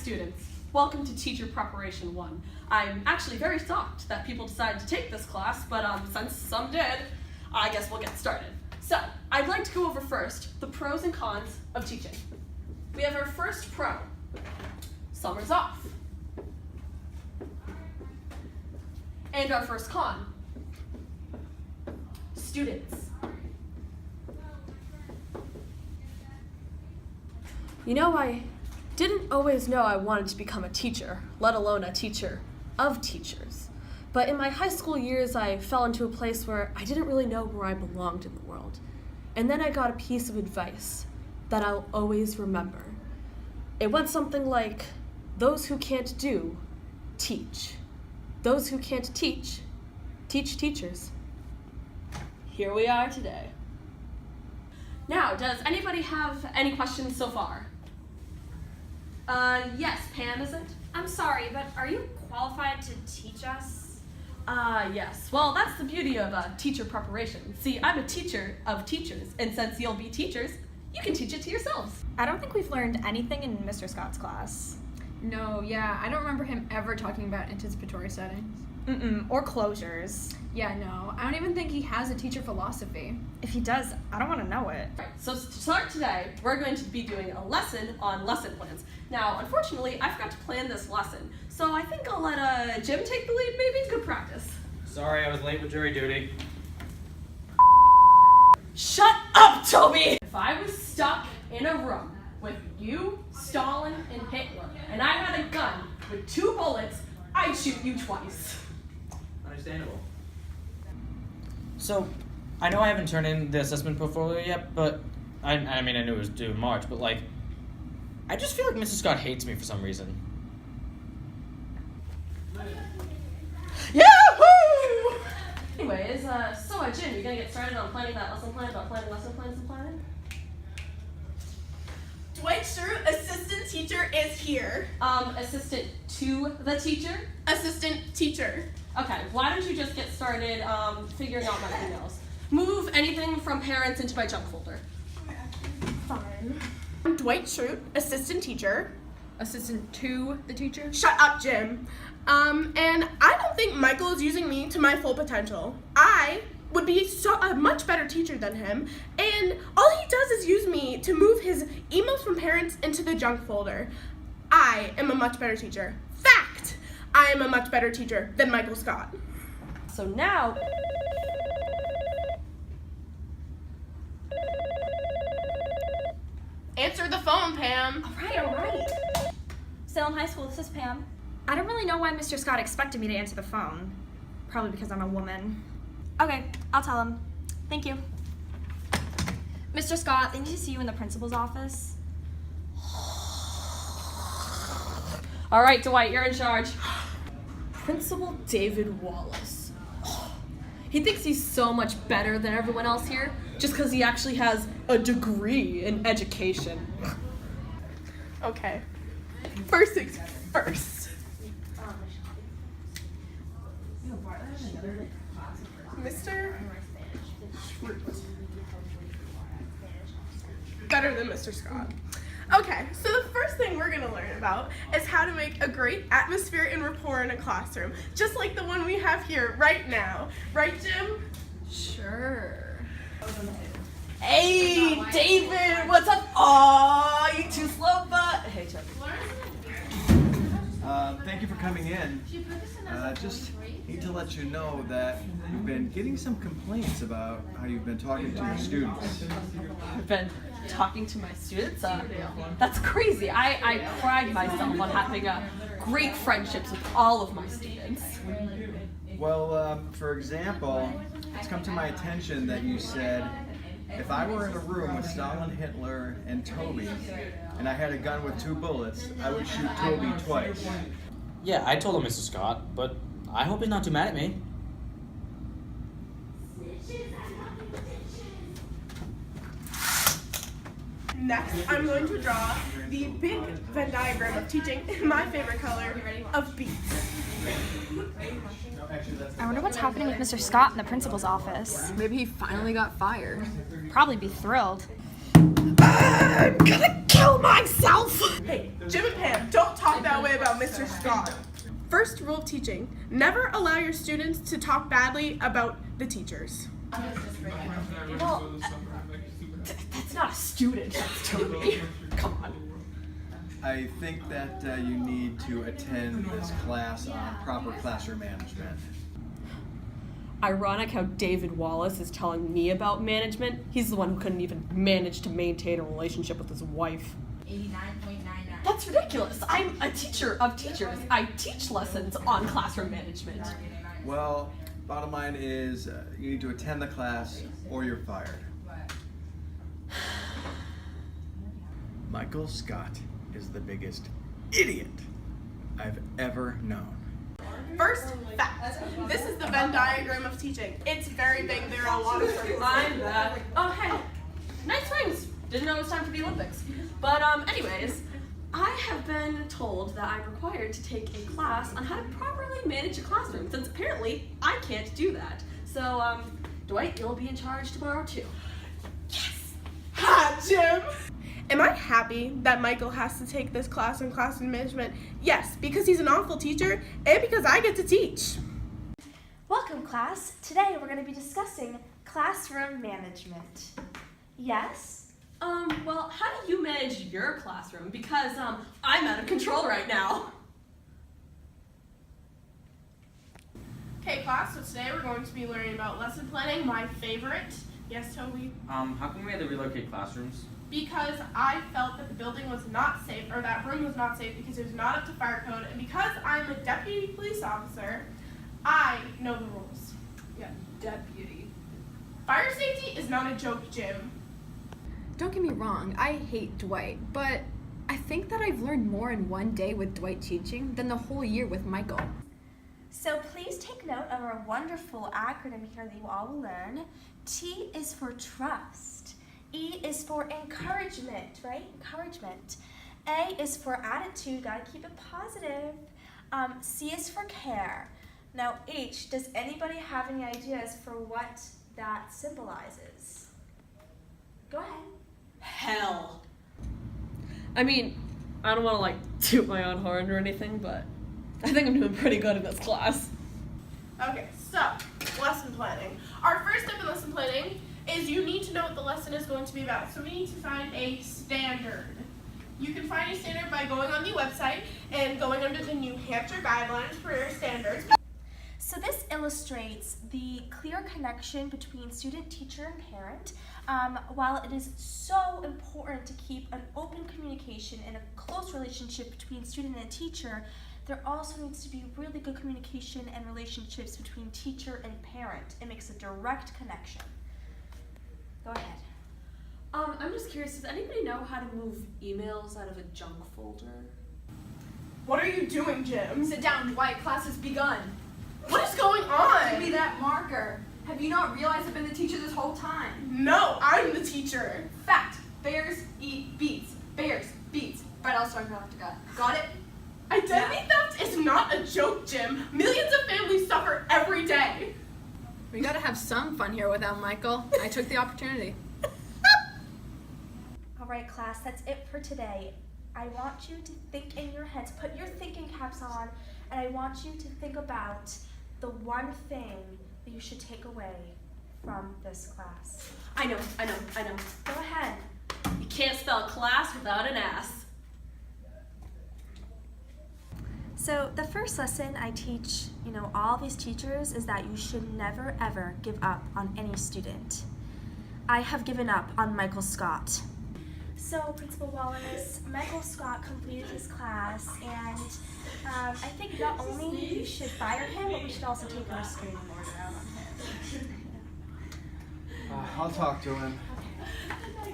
students. Welcome to Teacher Preparation 1. I'm actually very shocked that people decided to take this class, but since some did, I guess we'll get started. So, I'd like to go over first the pros and cons of teaching. We have our first pro. Summer's off. And our first con. Students. You know, I didn't always know I wanted to become a teacher, let alone a teacher of teachers. But in my high school years, I fell into a place where I didn't really know where I belonged in the world. And then I got a piece of advice that I'll always remember. It went something like, those who can't do, teach. Those who can't teach, teach teachers. Here we are today. Now, does anybody have any questions so far? Yes, Pam, is it? I'm sorry, but are you qualified to teach us? Yes. Well, that's the beauty of teacher preparation. See, I'm a teacher of teachers, and since you'll be teachers, you can teach it to yourselves. I don't think we've learned anything in Mr. Scott's class. No, yeah, I don't remember him ever talking about anticipatory settings. Or closures. Yeah, no, I don't even think he has a teacher philosophy. If he does, I don't want to know it. Right, so to start today, we're going to be doing a lesson on lesson plans. Now, unfortunately, I forgot to plan this lesson, so I think I'll let Jim take the lead, maybe? Good practice. Sorry, I was late with jury duty. Shut up, Toby! If I was stuck in a room with you, Stalin, and Hitler, and I had a gun with 2 bullets, I'd shoot you twice. Understandable. So, I know I haven't turned in the assessment portfolio yet, but I mean, I knew it was due in March, but like, I just feel like Mr. Scott hates me for some reason. Yahoo! Anyways, Jim, you gonna get started on planning that lesson plan about planning lesson plans and planning? Dwight Schrute, assistant teacher, is here. Assistant to the teacher? Assistant teacher. Okay, why don't you just get started figuring out my emails. Move anything from parents into my junk folder. Fine. I'm Dwight Schrute, assistant teacher. Assistant to the teacher? Shut up, Jim. And I don't think Michael is using me to my full potential. I would be a much better teacher than him, and all he does is use me to move his emails from parents into the junk folder. I am a much better teacher. Fact! I am a much better teacher than Michael Scott. So now... Answer the phone, Pam. All right. Salem High School, this is Pam. I don't really know why Mr. Scott expected me to answer the phone. Probably because I'm a woman. Okay, I'll tell him. Thank you. Mr. Scott, they need to see you in the principal's office. All right, Dwight, you're in charge. Principal David Wallace. He thinks he's so much better than everyone else here just because he actually has a degree in education. Okay. First things first. Mr. Schrute. Better than Mr. Scott. Okay, so the first thing we're going to learn about is how to make a great atmosphere and rapport in a classroom, just like the one we have here right now. Right, Jim? Sure. Hey, David, what's up? Aw, you too slow, but... Hey, Chuck. Thank you for coming in. Just need to let you know that you've been getting some complaints about how you've been talking to your students. I've been talking to my students. That's crazy. I pride myself on having great friendships with all of my students. Well, for example, it's come to my attention that you said, if I were in a room with Stalin, Hitler, and Toby, and I had a gun with 2 bullets, I would shoot Toby twice. Yeah, I told him, Mr. Scott, but I hope he's not too mad at me. Next, I'm going to draw the big Venn diagram of teaching in my favorite color of beets. I wonder what's happening with Mr. Scott in the principal's office. Maybe he finally got fired. Probably be thrilled. I'm gonna kill myself! Hey, Jim and Pam, don't talk that way about Mr. Scott. First rule of teaching, never allow your students to talk badly about the teachers. Well, that's not a student, that's Toby. Come on. I think that you need to attend this class on proper classroom management. Ironic how David Wallace is telling me about management. He's the one who couldn't even manage to maintain a relationship with his wife. 89.99. That's ridiculous. I'm a teacher of teachers. I teach lessons on classroom management. Well, bottom line is you need to attend the class or you're fired. Michael Scott is the biggest idiot I've ever known. First, fact. This is the Venn diagram of teaching. It's very big. There are a lot of circles. I'm back. Oh, hey. Nice rings. Didn't know it was time for the Olympics. But, anyways, I have been told that I'm required to take a class on how to properly manage a classroom, since apparently I can't do that. So, Dwight, you'll be in charge tomorrow, too. Yes! Ha, Jim! Am I happy that Michael has to take this class in classroom management? Yes, because he's an awful teacher and because I get to teach. Welcome, class. Today we're going to be discussing classroom management. Yes? Well, how do you manage your classroom? Because, I'm out of control right now. Okay, class, so today we're going to be learning about lesson planning, my favorite. Yes, Toby? How come we had to relocate classrooms? Because I felt that the building was not safe, or that room was not safe because it was not up to fire code, and because I'm a deputy police officer, I know the rules. Yeah, deputy. Fire safety is not a joke, Jim. Don't get me wrong, I hate Dwight, but I think that I've learned more in one day with Dwight teaching than the whole year with Michael. So please take note of our wonderful acronym here that you all will learn. T is for trust. E is for encouragement, right? Encouragement. A is for attitude, gotta keep it positive. C is for care. Now H, does anybody have any ideas for what that symbolizes? Go ahead. Hell. I mean, I don't want to, toot my own horn or anything, but I think I'm doing pretty good in this class. Okay, so, lesson planning. Our first step in lesson planning is you need to know what the lesson is going to be about. So we need to find a standard. You can find a standard by going on the website and going under the New Hampshire Guidelines for standards. So this illustrates the clear connection between student, teacher, and parent. While it is so important to keep an open communication and a close relationship between student and teacher, there also needs to be really good communication and relationships between teacher and parent. It makes a direct connection. Go ahead. I'm just curious, does anybody know how to move emails out of a junk folder? What are you doing, Jim? Sit down, Dwight, class has begun. What is going Give me on? that marker. Have you not realized I've been the teacher this whole time? No, I'm the teacher. Fact, bears eat beets. Bears, beets. Right, I'll start off to God. Got it? Identity theft is not a joke, Jim. Millions of families suffer every day. We gotta have some fun here without Michael. I took the opportunity. All right, class, that's it for today. I want you to think in your heads, put your thinking caps on, and I want you to think about the one thing that you should take away from this class. I know. Go ahead. You can't spell class without an ass. So the first lesson I teach, all these teachers is that you should never ever give up on any student. I have given up on Michael Scott. So Principal Wallace, Michael Scott completed his class, and I think not only we should fire him, but we should also take a restraining order out on him. I'll talk to him.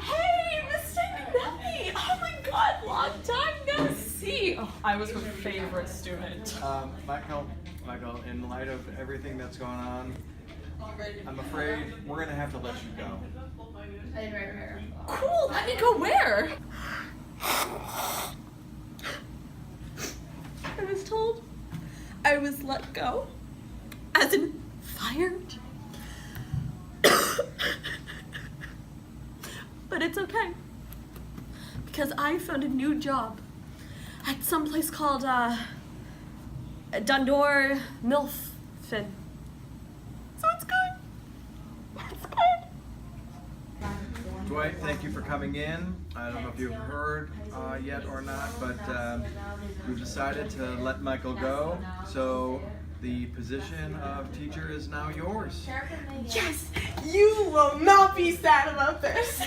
Hey, Mr. McNuffy! Oh my god, long time no see! Oh, I was her favorite student. Michael, in light of everything that's going on, I'm afraid we're gonna have to let you go. Cool, let me go where? I was told I was let go, as in fired. But it's okay. because I found a new job at some place called Dundor Milfin. So it's good. It's good. Dwight, thank you for coming in. I don't know if you've heard yet or not, but we've decided to let Michael go. So the position of teacher is now yours. Yes, you will not be sad about this.